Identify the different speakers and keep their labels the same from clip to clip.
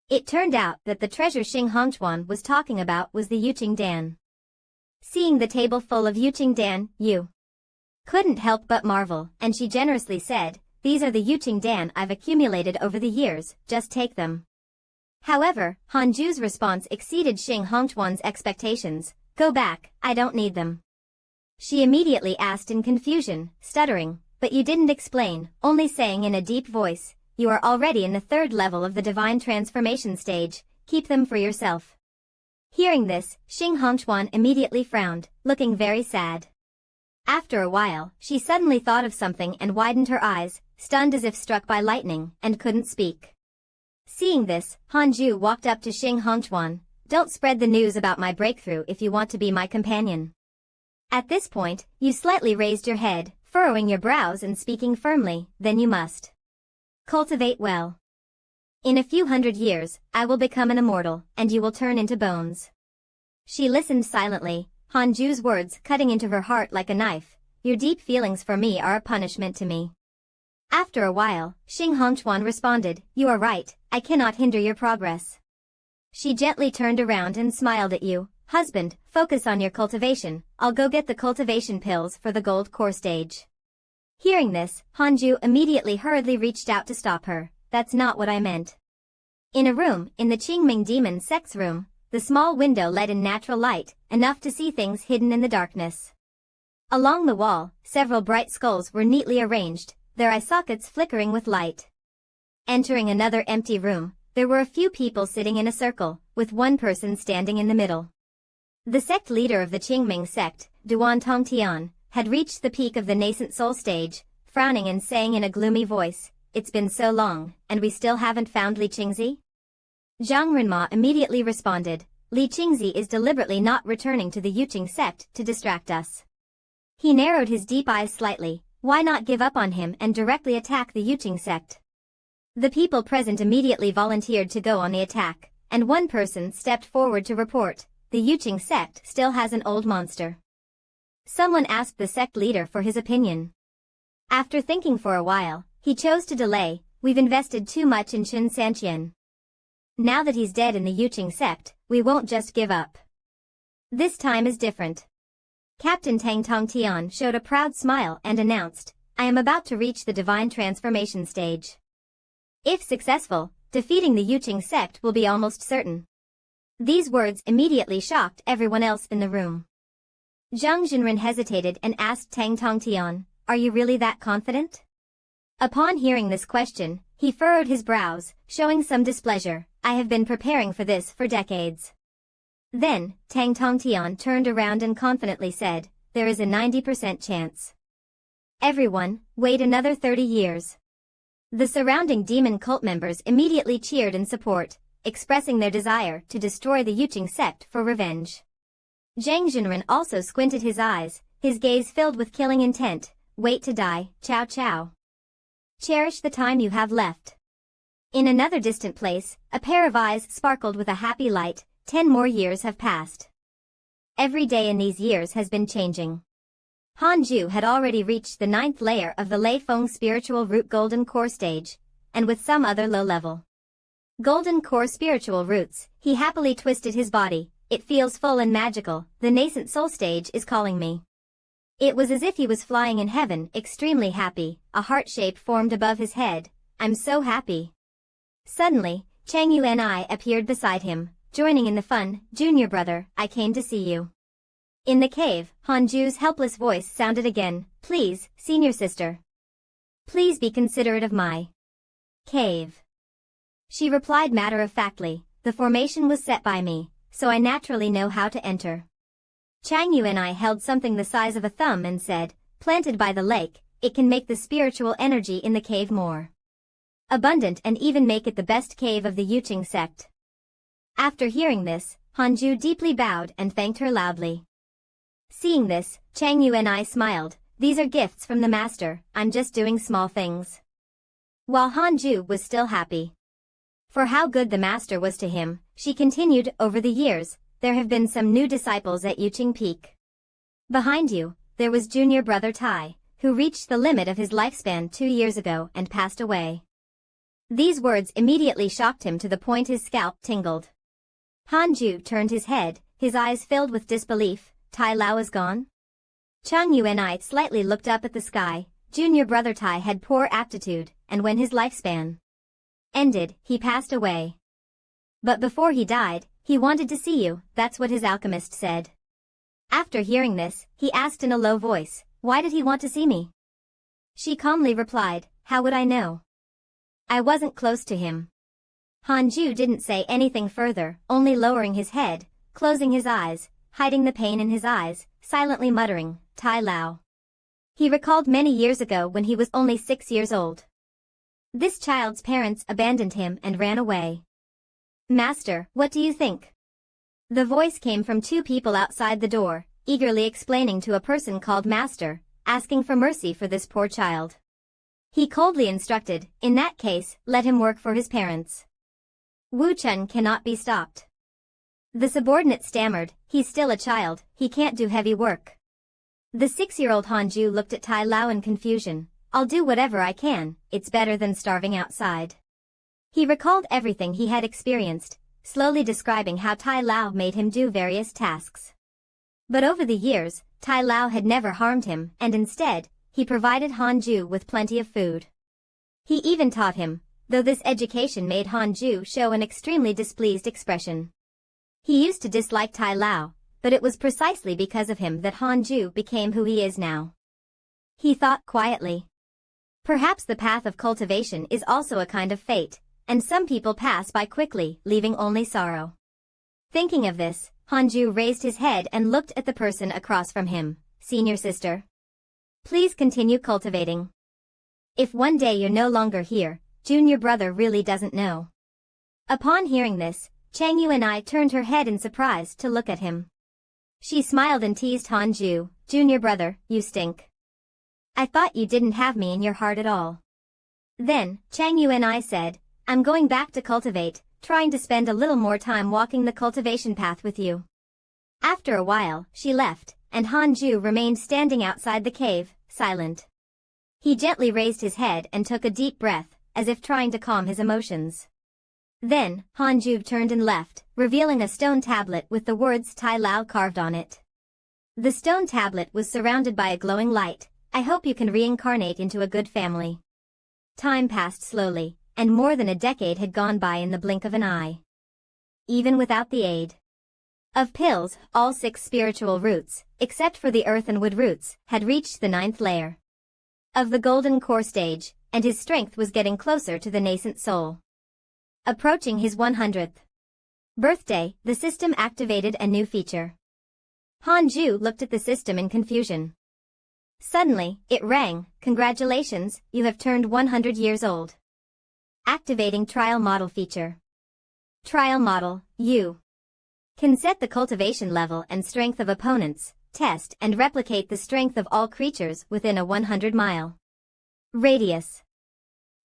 Speaker 1: It turned out that the treasure Xing Hongchuan was talking about was the Yuqing Dan. Seeing the table full of Yuqing Dan, Yu couldn't help but marvel, and she generously said, "These are the Yuqing Dan I've accumulated over the years, just take them." However, Hanju's response exceeded Xing Hongchuan's expectations. "Go back, I don't need them." She immediately asked in confusion, stuttering, "But you didn't explain," only saying in a deep voice, "You are already in the third level of the divine transformation stage, keep them for yourself." Hearing this, Xing Hongchuan immediately frowned, looking very sad. After a while, she suddenly thought of something and widened her eyes, stunned as if struck by lightning, and couldn't speak. Seeing this, Hanju walked up to Xing Hongchuan. "Don't spread the news about my breakthrough if you want to be my companion." At this point, you slightly raised your head, furrowing your brows and speaking firmly, "Then you must cultivate well. In a few hundred years, I will become an immortal, and you will turn into bones." She listened silently, Hanju's words cutting into her heart like a knife. "Your deep feelings for me are a punishment to me." After a while, Xing Hongchuan responded, "You are right, I cannot hinder your progress." She gently turned around and smiled at you. "Husband, focus on your cultivation, I'll go get the cultivation pills for the gold core stage." Hearing this, Hanju immediately hurriedly reached out to stop her. "That's not what I meant." In a room, in the Qingming demon sect's room, the small window let in natural light, enough to see things hidden in the darkness. Along the wall, several bright skulls were neatly arranged, their eye sockets flickering with light. Entering another empty room, there were a few people sitting in a circle, with one person standing in the middle. The sect leader of the Qingming sect, Duan Tongtian, had reached the peak of the nascent soul stage, frowning and saying in a gloomy voice, "It's been so long, and we still haven't found Li Qingzi?" Zhang Renma immediately responded, "Li Qingzi is deliberately not returning to the Yuqing sect to distract us." He narrowed his deep eyes slightly. Why not give up on him and directly attack the Yuqing sect? The people present immediately volunteered to go on the attack, and one person stepped forward to report, "The Yuqing sect still has an old monster." Someone asked the sect leader for his opinion. After thinking for a while, he chose to delay. "We've invested too much in Chun Sanqian. Now that he's dead in the Yuqing sect, we won't just give up. This time is different." Captain Tang Tongtian showed a proud smile and announced, "I am about to reach the divine transformation stage. If successful, defeating the Yuqing sect will be almost certain." These words immediately shocked everyone else in the room. Zhang Jinren hesitated and asked Tang Tongtian, "Are you really that confident?" Upon hearing this question, he furrowed his brows, showing some displeasure. "I have been preparing for this for decades." Then, Tang Tongtian turned around and confidently said, "There is a 90% chance. Everyone, wait another 30 years. The surrounding demon cult members immediately cheered in support, expressing their desire to destroy the Yuqing sect for revenge. Zhang Jinren also squinted his eyes, his gaze filled with killing intent. "Wait to die, Chow Chow. Cherish the time you have left." In another distant place, a pair of eyes sparkled with a happy light. 10 more years have passed. Every day in these years has been changing. Hanju had already reached the 9th layer of the Lei Feng spiritual root golden core stage, and with some other low-level golden core spiritual roots, he happily twisted his body. "It feels full and magical, the nascent soul stage is calling me." It was as if he was flying in heaven, extremely happy. A heart shape formed above his head. "I'm so happy." Suddenly, Chang Yunai appeared beside him, joining in the fun. "Junior brother, I came to see you." In the cave, Hanju's helpless voice sounded again, "Please, senior sister. Please be considerate of my cave." She replied matter-of-factly, "The formation was set by me, so I naturally know how to enter." Chang Yunai held something the size of a thumb and said, "Planted by the lake, it can make the spiritual energy in the cave more abundant and even make it the best cave of the Yuqing sect." After hearing this, Hanju deeply bowed and thanked her loudly. Seeing this, Chang Yunai smiled, "These are gifts from the master, I'm just doing small things." While Hanju was still happy for how good the master was to him, she continued, "Over the years, there have been some new disciples at Yuqing Peak. Behind you, there was junior brother Tai, who reached the limit of his lifespan 2 years ago and passed away. These words immediately shocked him to the point his scalp tingled. Hanju turned his head, his eyes filled with disbelief. Tai Lao is gone? Chung Yunai slightly looked up at the sky. Junior brother Tai had poor aptitude, and when his lifespan ended, he passed away. But before he died, he wanted to see you, that's what his alchemist said. After hearing this, he asked in a low voice, why did he want to see me? She calmly replied, how would I know? I wasn't close to him. Hanju didn't say anything further, only lowering his head, closing his eyes, hiding the pain in his eyes, silently muttering, Tai Lao. He recalled many years ago when he was only 6 years old. This child's parents abandoned him and ran away. Master, what do you think? The voice came from 2 people outside the door, eagerly explaining to a person called Master, asking for mercy for this poor child. He coldly instructed, in that case, let him work for his parents. Wu Chun cannot be stopped. The subordinate stammered, he's still a child, he can't do heavy work. The 6-year-old Hanju looked at Tai Lao in confusion. I'll do whatever I can, it's better than starving outside. He recalled everything he had experienced, slowly describing how Tai Lao made him do various tasks. But over the years, Tai Lao had never harmed him, and instead, he provided Hanju with plenty of food. He even taught him, though this education made Hanju show an extremely displeased expression. He used to dislike Tai Lao, but it was precisely because of him that Hanju became who he is now. He thought quietly. Perhaps the path of cultivation is also a kind of fate, and some people pass by quickly, leaving only sorrow. Thinking of this, Hanju raised his head and looked at the person across from him. Senior sister. Please continue cultivating. If one day you're no longer here, junior brother really doesn't know. Upon hearing this, Chang Yu and I turned her head in surprise to look at him. She smiled and teased Hanju, junior brother, you stink. I thought you didn't have me in your heart at all. Then, Chang Yu and I said, I'm going back to cultivate, trying to spend a little more time walking the cultivation path with you. After a while, she left, and Hanju remained standing outside the cave, silent. He gently raised his head and took a deep breath, as if trying to calm his emotions. Then, Hanju turned and left, revealing a stone tablet with the words Tai Lao carved on it. The stone tablet was surrounded by a glowing light. I hope you can reincarnate into a good family. Time passed slowly, and more than a decade had gone by in the blink of an eye. Even without the aid of pills, all 6 spiritual roots, except for the earth and wood roots, had reached the 9th layer of the golden core stage, and his strength was getting closer to the nascent soul. Approaching his 100th birthday, the system activated a new feature. Hanju looked at the system in confusion. Suddenly, it rang, congratulations, you have turned 100 years old. Activating trial model feature. Trial model, you can set the cultivation level and strength of opponents, test and replicate the strength of all creatures within a 100-mile radius.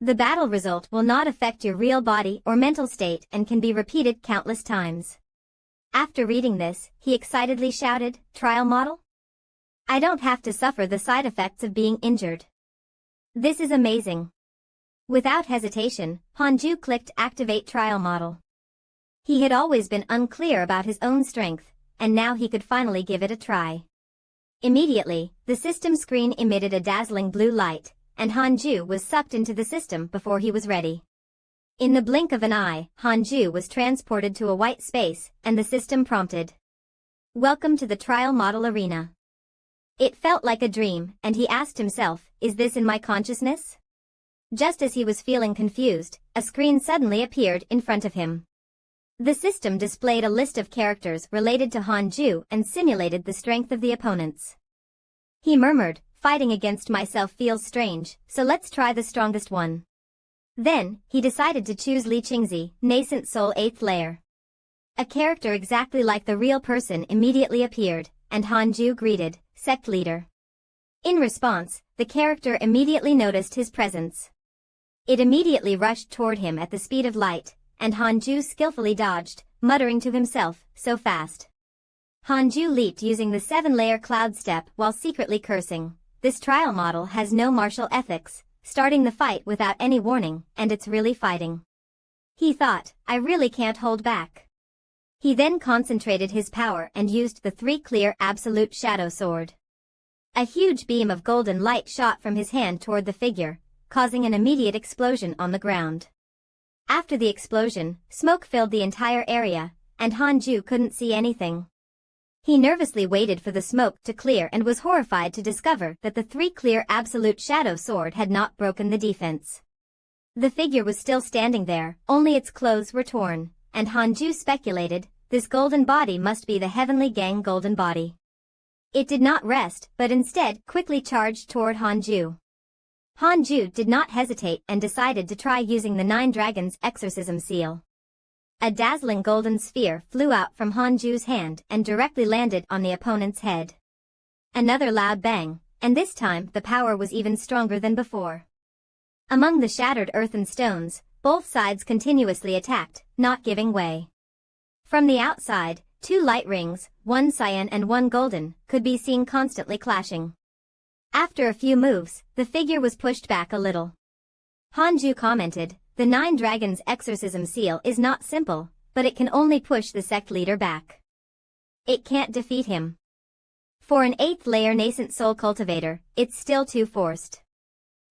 Speaker 1: The battle result will not affect your real body or mental state and can be repeated countless times. After reading this, he excitedly shouted, trial model? I don't have to suffer the side effects of being injured. This is amazing. Without hesitation, Hanju clicked Activate Trial Model. He had always been unclear about his own strength, and now he could finally give it a try. Immediately, the system screen emitted a dazzling blue light, and Hanju was sucked into the system before he was ready. In the blink of an eye, Hanju was transported to a white space, and the system prompted, Welcome to the Trial Model Arena. It felt like a dream, and he asked himself, is this in my consciousness? Just as he was feeling confused, a screen suddenly appeared in front of him. The system displayed a list of characters related to Hanju and simulated the strength of the opponents. He murmured, fighting against myself feels strange, so let's try the strongest one. Then, he decided to choose Li Qingzi, Nascent Soul 8th Layer. A character exactly like the real person immediately appeared, and Hanju greeted, Sect Leader. In response, the character immediately noticed his presence. It immediately rushed toward him at the speed of light, and Hanju skillfully dodged, muttering to himself, so fast. Hanju leaped using the 7-layer cloud step while secretly cursing. This trial model has no martial ethics, starting the fight without any warning, and it's really fighting. He thought, I really can't hold back. He then concentrated his power and used the 3 clear absolute shadow sword. A huge beam of golden light shot from his hand toward the figure, causing an immediate explosion on the ground. After the explosion, smoke filled the entire area, and Hanju couldn't see anything. He nervously waited for the smoke to clear and was horrified to discover that the 3 clear absolute shadow sword had not broken the defense. The figure was still standing there, only its clothes were torn, and Hanju speculated, this golden body must be the Heavenly Gang golden body. It did not rest, but instead quickly charged toward Hanju. Hanju did not hesitate and decided to try using the 9 Dragons exorcism seal. A dazzling golden sphere flew out from Hanju's hand and directly landed on the opponent's head. Another loud bang, and this time the power was even stronger than before. Among the shattered earthen stones, both sides continuously attacked, not giving way. From the outside, 2 light rings, one cyan and one golden, could be seen constantly clashing. After a few moves, the figure was pushed back a little. Hanju commented, the 9 Dragons exorcism seal is not simple, but it can only push the sect leader back. It can't defeat him. For an 8th layer nascent soul cultivator, it's still too forced.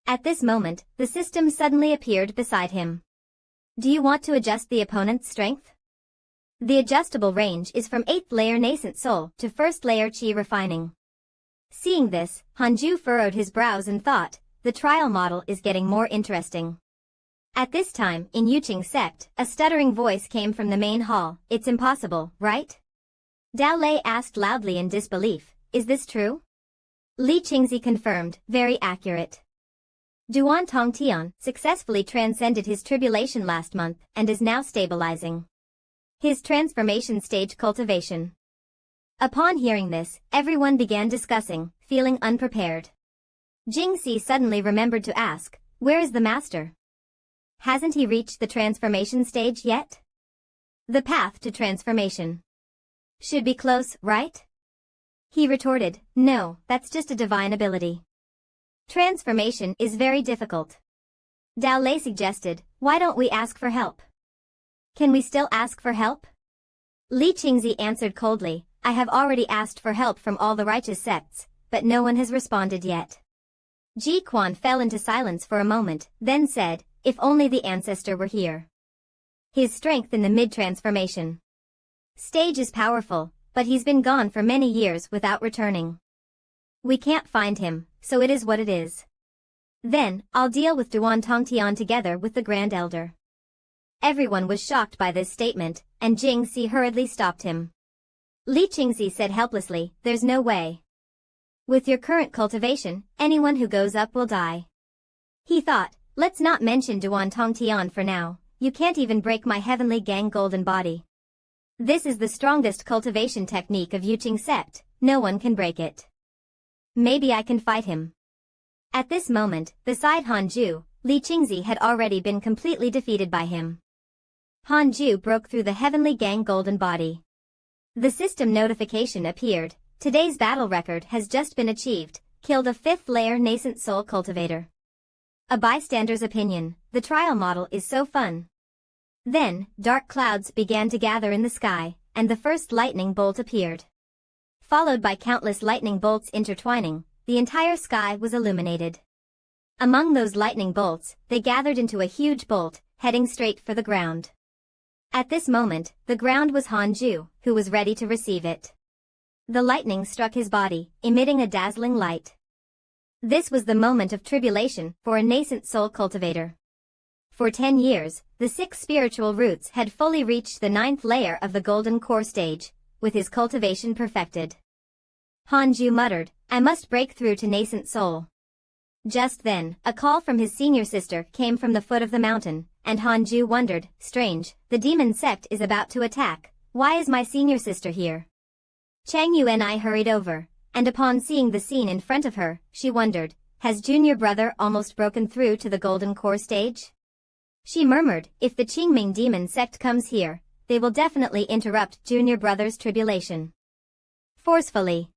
Speaker 1: At this moment, the system suddenly appeared beside him. Do you want to adjust the opponent's strength? The adjustable range is from 8th layer nascent soul to 1st layer chi refining. Seeing this, Hanju furrowed his brows and thought, the trial model is getting more interesting. At this time, in Yuqing sect, a stuttering voice came from the main hall, it's impossible, right? Dao Lei asked loudly in disbelief, is this true? Li Qingzi confirmed, very accurate. Duan Tongtian successfully transcended his tribulation last month and is now stabilizing his transformation stage cultivation. Upon hearing this, everyone began discussing, feeling unprepared. Jingxi suddenly remembered to ask, where is the master? Hasn't he reached the transformation stage yet? The path to transformation should be close, right? He retorted, no, that's just a divine ability. Transformation is very difficult. Dao Lei suggested, why don't we ask for help? Can we still ask for help? Li Qingzi answered coldly, I have already asked for help from all the righteous sects, but no one has responded yet. Ji Quan fell into silence for a moment, then said, if only the ancestor were here. His strength in the mid-transformation stage is powerful, but he's been gone for many years without returning. We can't find him, so it is what it is. Then, I'll deal with Duan Tongtian together with the Grand Elder. Everyone was shocked by this statement, and Jingxi hurriedly stopped him. Li Qingzi said helplessly, there's no way. With your current cultivation, anyone who goes up will die. He thought, let's not mention Duan Tongtian for now, you can't even break my Heavenly Gang golden body. This is the strongest cultivation technique of Yuqing sect, no one can break it. Maybe I can fight him. At this moment, beside Hanju, Li Qingzi had already been completely defeated by him. Hanju broke through the Heavenly Gang golden body. The system notification appeared, today's battle record has just been achieved, killed a 5th layer nascent soul cultivator. A bystander's opinion, the trial model is so fun. Then, dark clouds began to gather in the sky, and the first lightning bolt appeared. Followed by countless lightning bolts intertwining, the entire sky was illuminated. Among those lightning bolts, they gathered into a huge bolt, heading straight for the ground. At this moment, the ground was Hanju, who was ready to receive it. The lightning struck his body, emitting a dazzling light. This was the moment of tribulation for a nascent soul cultivator. For 10 years, the 6 spiritual roots had fully reached the 9th layer of the golden core stage, with his cultivation perfected. Hanju muttered, I must break through to nascent soul. Just then, a call from his senior sister came from the foot of the mountain, and Hanju wondered, strange, the demon sect is about to attack, why is my senior sister here? Chang Yu and I hurried over, and upon seeing the scene in front of her, she wondered, has junior brother almost broken through to the golden core stage? She murmured, if the Qingming demon sect comes here, they will definitely interrupt junior brother's tribulation. Forcefully.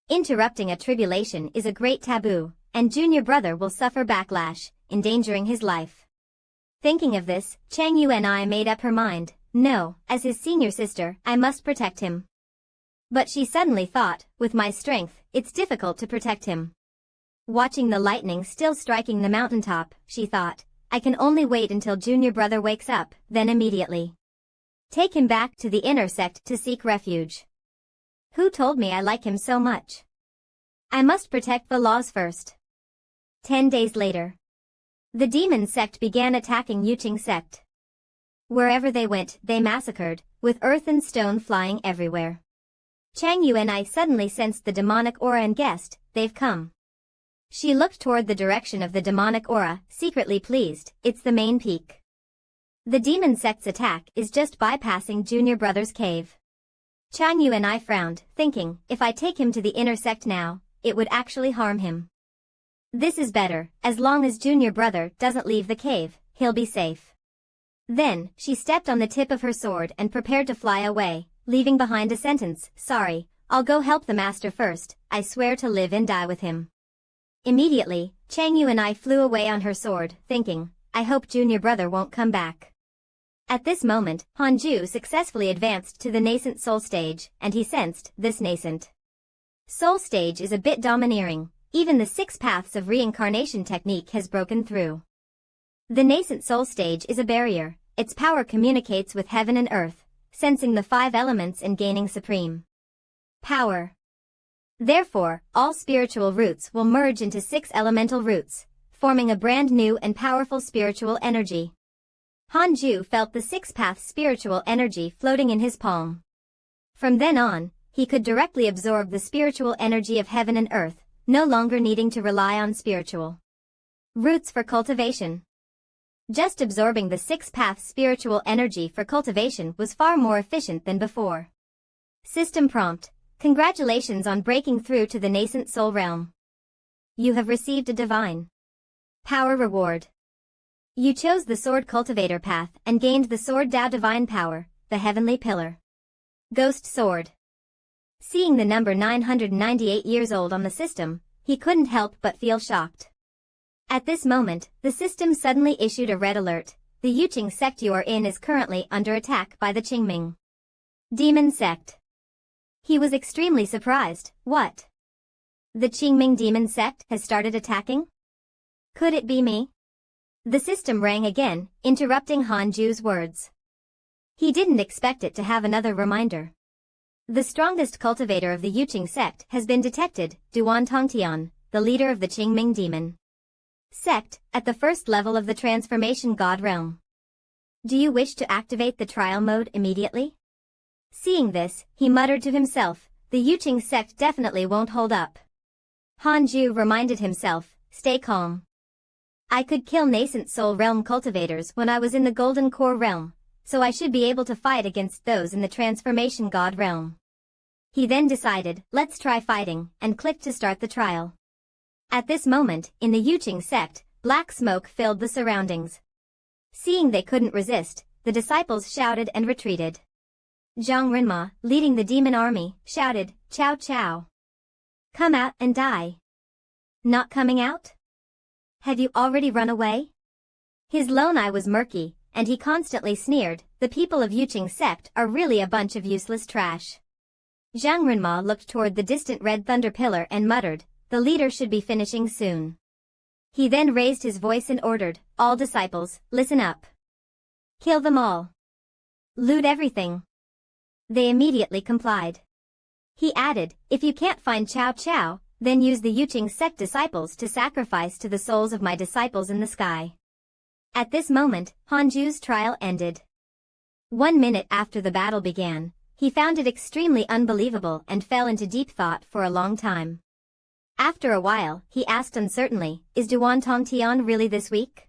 Speaker 1: Interrupting a tribulation is a great taboo, and junior brother will suffer backlash, endangering his life. Thinking of this, Chang Yunai made up her mind, no, as his senior sister, I must protect him. But she suddenly thought, with my strength, it's difficult to protect him. Watching the lightning still striking the mountaintop, she thought, I can only wait until junior brother wakes up, then immediately take him back to the inner sect to seek refuge. Who told me I like him so much? I must protect the laws first. 10 days later. The demon sect began attacking Yuqing sect. Wherever they went, they massacred, with earth and stone flying everywhere. Chang Yunai suddenly sensed the demonic aura and guessed, they've come. She looked toward the direction of the demonic aura, secretly pleased, it's the main peak. The demon sect's attack is just bypassing junior brother's cave. Chang Yunai frowned, thinking, if I take him to the inner sect now, it would actually harm him. This is better, as long as junior brother doesn't leave the cave, he'll be safe. Then, she stepped on the tip of her sword and prepared to fly away, leaving behind a sentence, sorry, I'll go help the master first, I swear to live and die with him. Immediately, Chang Yunai flew away on her sword, thinking, I hope junior brother won't come back. At this moment, Hanju successfully advanced to the nascent soul stage, and he sensed this nascent soul stage is a bit domineering, even the 6 paths of reincarnation technique has broken through. The nascent soul stage is a barrier, its power communicates with heaven and earth, sensing the 5 elements and gaining supreme power. Therefore, all spiritual roots will merge into 6 elemental roots, forming a brand new and powerful spiritual energy. Hanju felt the 6-path spiritual energy floating in his palm. From then on, he could directly absorb the spiritual energy of heaven and earth, no longer needing to rely on spiritual roots for cultivation. Just absorbing the 6-path spiritual energy for cultivation was far more efficient than before. System prompt: congratulations on breaking through to the nascent soul realm. You have received a divine power reward. You chose the Sword Cultivator path and gained the Sword Dao Divine Power, the Heavenly Pillar. Ghost Sword. Seeing the number 998 years old on the system, he couldn't help but feel shocked. At this moment, the system suddenly issued a red alert. The Yuqing sect you are in is currently under attack by the Qingming demon sect. He was extremely surprised. What? The Qingming demon sect has started attacking? Could it be me? The system rang again, interrupting Hanju's words. He didn't expect it to have another reminder. The strongest cultivator of the Yuqing sect has been detected, Duan Tongtian, the leader of the Qingming demon sect, at the first level of the transformation god realm. Do you wish to activate the trial mode immediately? Seeing this, he muttered to himself, the Yuqing sect definitely won't hold up. Hanju reminded himself, stay calm. I could kill nascent soul realm cultivators when I was in the golden core realm, so I should be able to fight against those in the transformation god realm. He then decided, let's try fighting, and clicked to start the trial. At this moment, in the Yuqing sect, black smoke filled the surroundings. Seeing they couldn't resist, the disciples shouted and retreated. Zhang Renma, leading the demon army, shouted, Chow Chow. Come out and die. Not coming out? Have you already run away? His lone eye was murky, and he constantly sneered, the people of Yuqing sect are really a bunch of useless trash. Zhang Renma looked toward the distant red thunder pillar and muttered, the leader should be finishing soon. He then raised his voice and ordered, all disciples, listen up. Kill them all. Loot everything. They immediately complied. He added, if you can't find Chow Chow, then use the Yuqing sect disciples to sacrifice to the souls of my disciples in the sky. At this moment, Hanju's trial ended. 1 minute after the battle began, he found it extremely unbelievable and fell into deep thought for a long time. After a while, he asked uncertainly, is Duan Tongtian really this weak?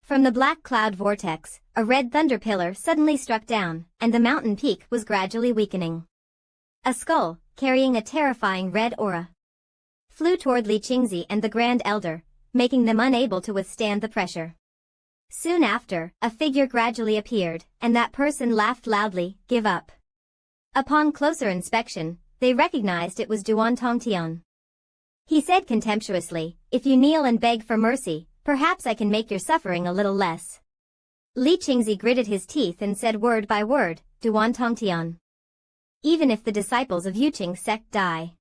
Speaker 1: From the black cloud vortex, a red thunder pillar suddenly struck down, and the mountain peak was gradually weakening. A skull, carrying a terrifying red aura, flew toward Li Qingzi and the Grand Elder, making them unable to withstand the pressure. Soon after, a figure gradually appeared, and that person laughed loudly, give up. Upon closer inspection, they recognized it was Duan Tongtian. He said contemptuously, if you kneel and beg for mercy, perhaps I can make your suffering a little less. Li Qingzi gritted his teeth and said word by word, Duan Tongtian. Even if the disciples of Yuqing sect die,